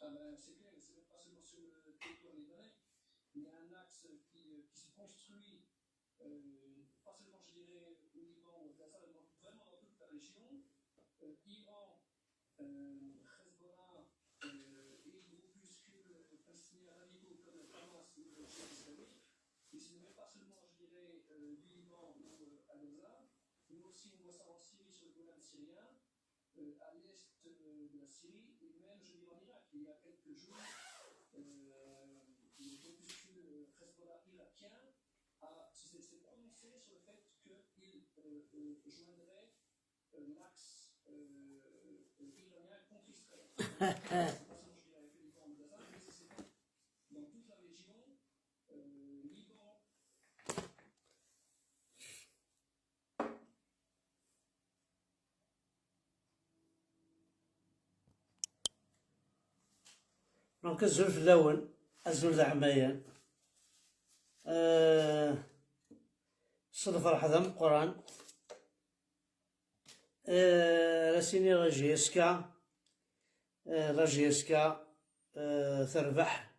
Ah ben, c'est clair, c'est même pas seulement sur le territoire libanais. Il y a un axe qui se construit, pas seulement, je dirais, au Liban ou à Gaza, mais vraiment dans toute la région. Iran, Hezbollah et les groupuscules palestiniens radicaux comme le Hamas ou le Djihad islamique. Et ce n'est pas seulement, je dirais, du Liban ou à Gaza, mais aussi on voit ça en Syrie, sur le Golan syrien, à l'est de la Syrie, et même, je dis, en Irak. Il y a quelques jours, le groupuscule Hezbollah irakien s'est prononcé sur le fait qu'il joindrait l'axe iranien contre Israël. C'est pas seulement, je dirais, avec le Liban ou Gaza, mais c'est dans toute la région, Liban. دونك الزول في اللون الزول ذا عمايان صدف راح ذا القرآن راسيني راجيسكا تربح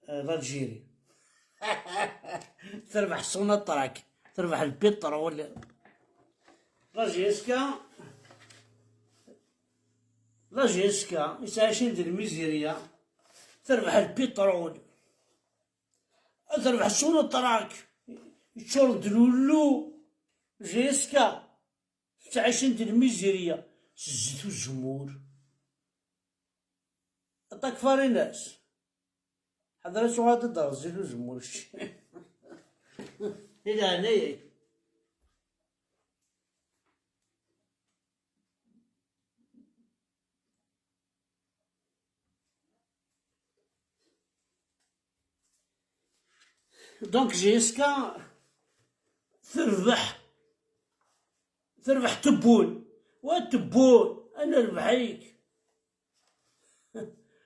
الجيري تربح صونة الطراك تربح البترول راجيسكا يتعيشين ديال الميزيريا تربح البترول تربح صونة الطراك يتشور دلولو جيسكا تعيشين ديال الميزيريا سزيتو الزمور عطاك فاري ناس حضرت وغادي دار زيتو الزمور إلى هنايا دونك جيسكا تربح تبون والتبون انا ربحيك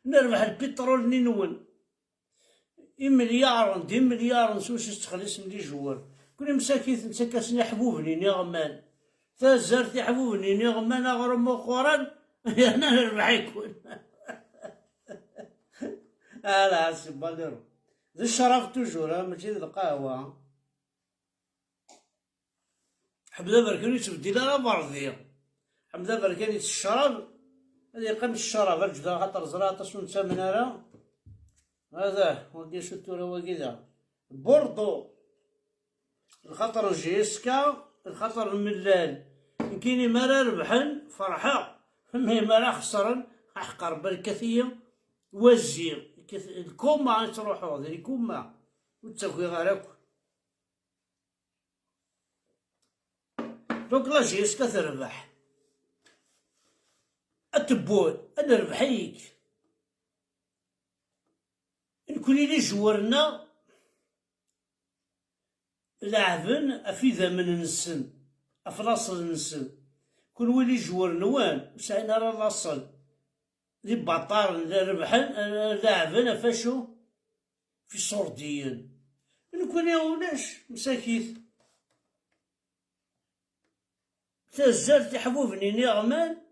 نربح البترول نينون مليار دي مليار نسوس تخلص من لي جوار كل مساكين نتكاسني حبوبني نغمان تزرتي حبوبني نغمان اغرم اخرى انا نربحيك لا سباليرو ذا الشرف توجور ماشي ذا القهوة حمدا بركاني تبديل راه مرضية حمدا بركاني الشراب هذه قام الشراب الجدا خاطر زراطة سنتا منارة هذا ودي شتو راه كذا بوردو الخطر جيسكا الخطر الملال يمكن مرا ربحن فرحة مي مرا خسرن أحقر بركثية وزير الكوما تروحو ذي الكوما وتسوي غيرك دونك لا جيسكا تربح التبون انا ربحيك نكون لي جورنا لاعبن افيذا من نسن افلاصل نسن كون ولي جورنا وان وسعينا راه لاصل لي بطار ربحن لاعبن افاشو في صورديين نكون ياوناش مساكيت تزال تحبوبني نغمان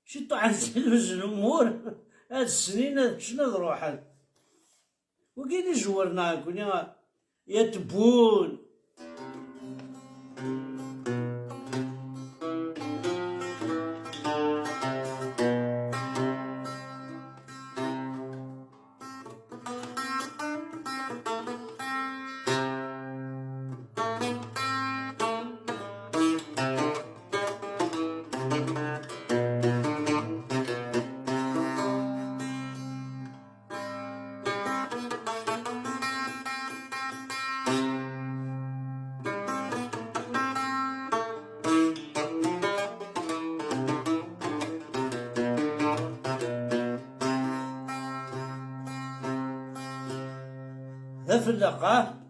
شي طعن تلوز الامور هاد السنين هاد شنو روحان وكاين جورنا كون يا تبون ذا في اللقاء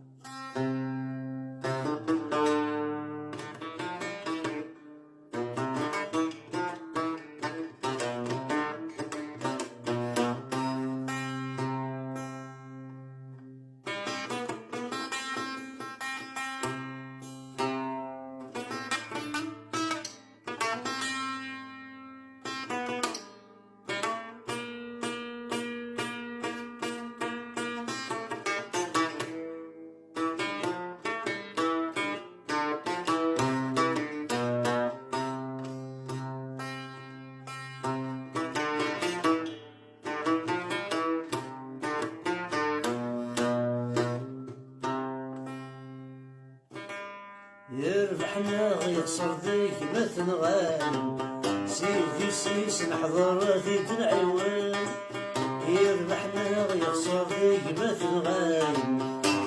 ربحنا يخسر ذيك ما تنغالم، سيدي سيس نحضر في تنعيون، يربحنا يخسر ذيك ما تنغالم،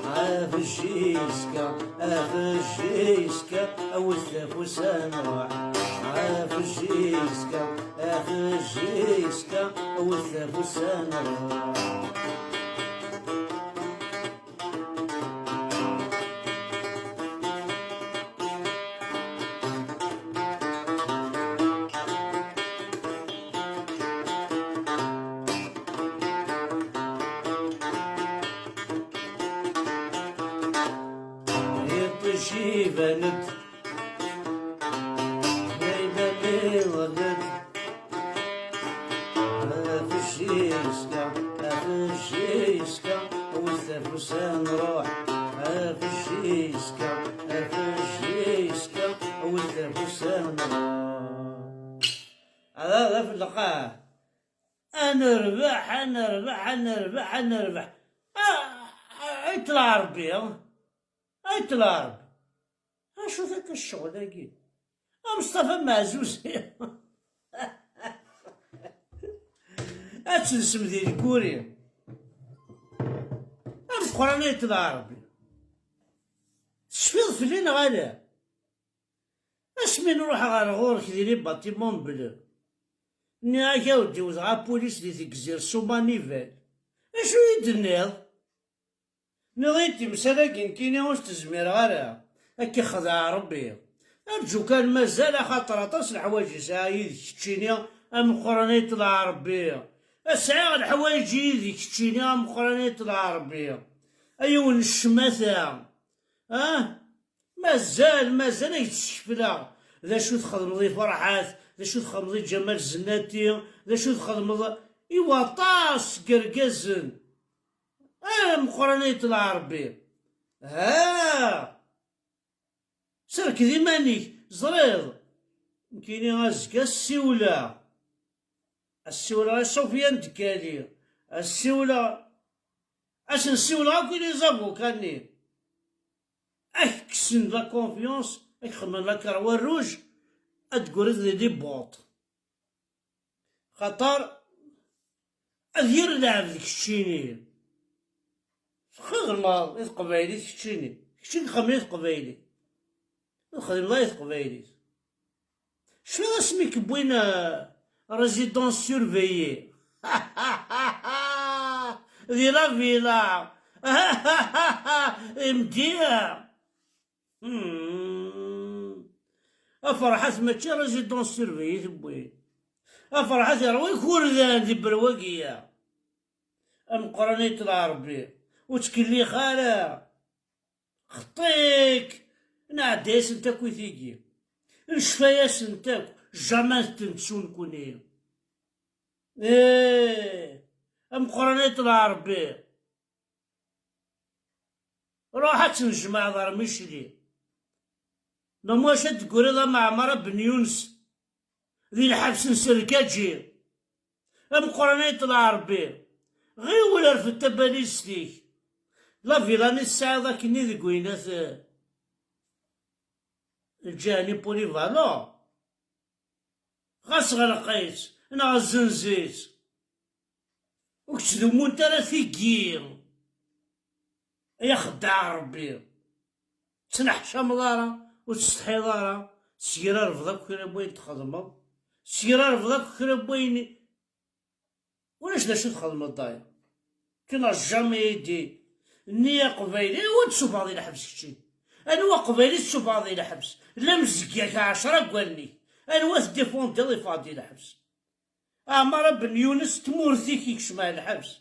عاف الجيسكا عاف الجيسكا او الثافوس نروح، عاف الجيسكا عاف الجيسكا او الثافوس نروح. جيبانك دايما للغد، في الجيسكا في الجيسكا والثافوس نروح، في الجيسكا في الجيسكا والثافوس نروح. هذا في اللقاء نربح نربح نربح نربح. يطلع ربي يطلع ربي. شو ذاك الشغل هاكي مصطفى معزوز تنسم ديال كوريا القرآن يطلع ربي. تشفيض فلينا غالا اسمي نروح غير غورك ديري باتيمون بلو نياك اودي وزغا بوليس دي تكزير سومانيفال اشو يدنيض نغيتي مسالاكين كيني واش تزمير غالا هكا خدع ربي. ارجو كان مازال خاطر عطاس الحوايج يسعى تشيني قرآن يطلع ربي، اسعى الحوايج يديك تشيني قرآن يطلع ربي. ايون الشماثة مازال يتشفلا ذا شو تخدم ذي فرحات، ذا شو تخدم ذي جمال زناتي، ذا شو تخدم ايوا طاس قرقزن قرآن يطلع ربي. سرك ذي مانيك زريض كيني غازكا السيولة سفيان دكالي السيولة اش السيولة كيني زابو كاني كسن لا كونفيونس خمن لا كروان الروج ادقور دي بوط خاطر اذير لعب ديك الشيني خير ما قبايلي تشيني كشي خميس قبايلي نخدم لايف قبايلي. شنو اسميك بوينا ريزيدونس سيرفيي ذي لا فيلا مديع افرحت ماشي ريزيدونس سيرفيي تبوي افرحت روي كوردان دي برواقية قرآن يطلع ربي وتكلي خاله خطيك نعديس نتا كويثيكي نشفاياس نتاك جامان تنسون كوني قرآن يطلع ربي روحت نجمع دار مشري نمواش تقولي ذا معمرة بن يونس ذي الحبس نسركاجي قرآن يطلع ربي غير ولا رفت باليستيك لا فيلاني السعادة كني ذي قوينات الجاني بوليفالون غاس غلقيت انا غزنزيت وكتدو مونتالا ثيكير يا خدع ربي تنحشى مضارة وتستحي ضارة سيرا رفضك كرا بوين تخدم سيرا رفضك كرا بوين ولاش داش تخدم الضايع كنا جامي يدي النية قبيلي وتشوف هذه الحبس كتشي أنوا قبيلي تشوف هذه الحبس لا مزكياك 10 قوالني أنوا تديفون ديالي فاضي الحبس عمر بن يونس تمورثي كي كشمع الحبس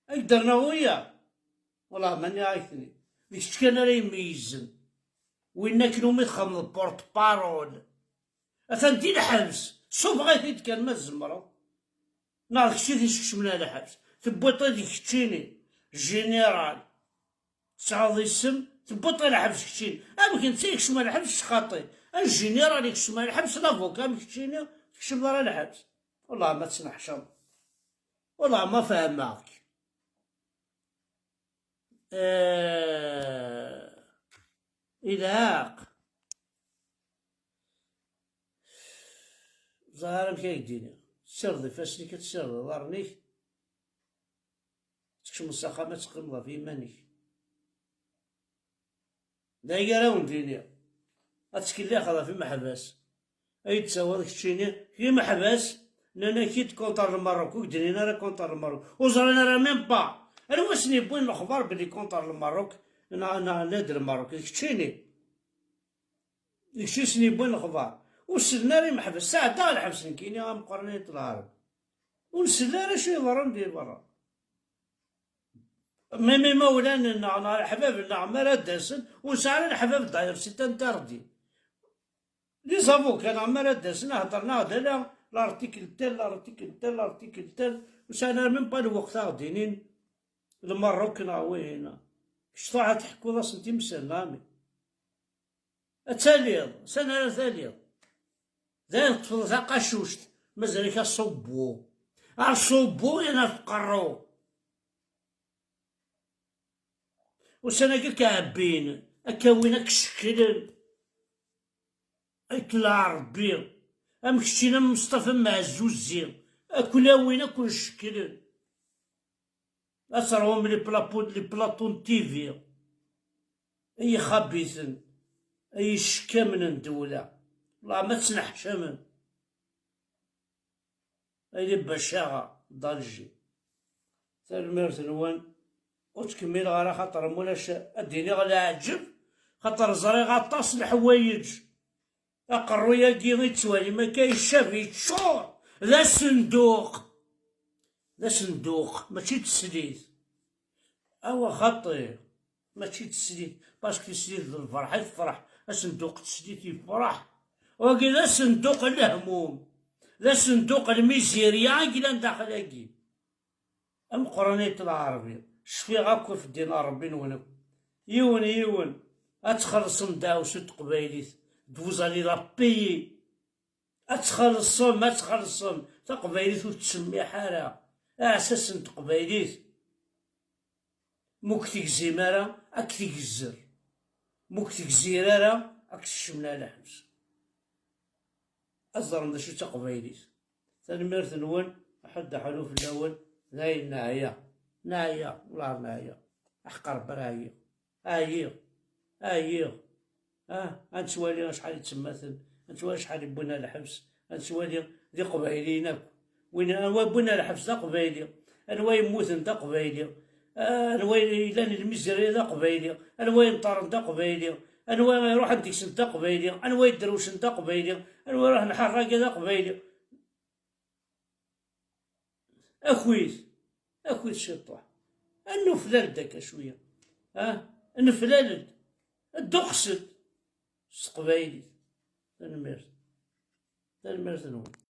أقدرنا وياه والله ماني عايثني ديك كان راه يميزن وين كانوا متخمض بورت بارول أثنتي الحبس شوف غير كان ما الزمرة نعرف كشي تيشكشمنا الحبس تبوطي ديك كتشيني جينيرال تعاضي السم تبوطي الحبس كتشيني أمكن تيكشم الحبس خاطي الجينيرال يكشم الحبس لافوكا مكتشيني تكشم دار الحبس والله ما تسنحشم والله ما فهماك إلهاق زهر مكا يدينا تسرد فاسني كتسرد ضرنيك تكشم الساقة ما تقمض في إيمانك دايقا راون دينيا أتسكيلي خذا في محبس أي تساوى داك الشيني في محبس لأن كيت كونتر الماروك ودرينا راه كونتر الماروك وزرنا راه ميم با أنا واسني بوين الأخبار بلي كونتر الماروك أنا نادر الماروك داك الشيني داكشي سني بوين الأخبار وسلنا راه محبس ساعة دا الحبس كاين مقرنين العرب ونسلنا راه شي برا ندير برا ميمي مولانا حباب عمار داسن وسعر الحباب داير ستان تردي لي زافوكا عمار داسن هضرنا هذا لارتيكل تال لارتيكل تال لارتيكل تال وسانا ميم با الوقت غاديين المروك وين شطاعة تحكو راس انتي مسلامي التاليض سنة ثاليض ذا تفضل قشوشت مازالك صبو الصبو انا فقرو وسنة كعبين أكاوينك شكل أكلا ربي أمكشينا مصطفى معزوزي أكلاوين كل شكل أسرهم لي بلاطون تيفي أي خبيثن أي شكا من الدولة والله ما تسنحش من أي بشاغة ضالجي تالميرت نوان وتكمل غير خاطر مولاش اديني غلا عجب خاطر زري غطاس الحوايج اقرو ياكي يتوالي ما كاينش شاف يتشور ذا صندوق ذا صندوق ماشي تسليت اوا خطير ماشي تسليت باسكو تسليت الفرح يفرح صندوق تسليت يفرح وكي ذا صندوق الهموم ذا صندوق الميزيريا كي داخل هاكي ام قرانية العربية شفي غاكو في الدين ربي نونو يون اتخلصم داوسو تقبايليت دوزالي لابيي اتخلصم تقبايليت وتسمي حالة اساس تقبايليت موك تكزي مارا اك تكزر موك تكزيرارا اك تشملا لحمس ازرم دا شو تقبايليت ثاني ميرث نون حد حلو في الاول ذاي نايا والله نايا احقر برايا اييه انتوالي شحال يتسمثل انتوالي شحال يبونا الحبس انتوالي ذي قبايلينك وين انا بونا الحبس ذا قبايلي انا وين يموتن ذا قبايلي انا وين لان المزري ذا قبايلي انا وين طارن ذا قبايلي انا وين يروح نديكسن ذا قبايلي انا وين دروشن ذا قبايلي انا وين راح نحرق ذا قبايلي اخويت الشطوح النفلال داك شويه النفلال الدقسد قبايلي تنميرت نقول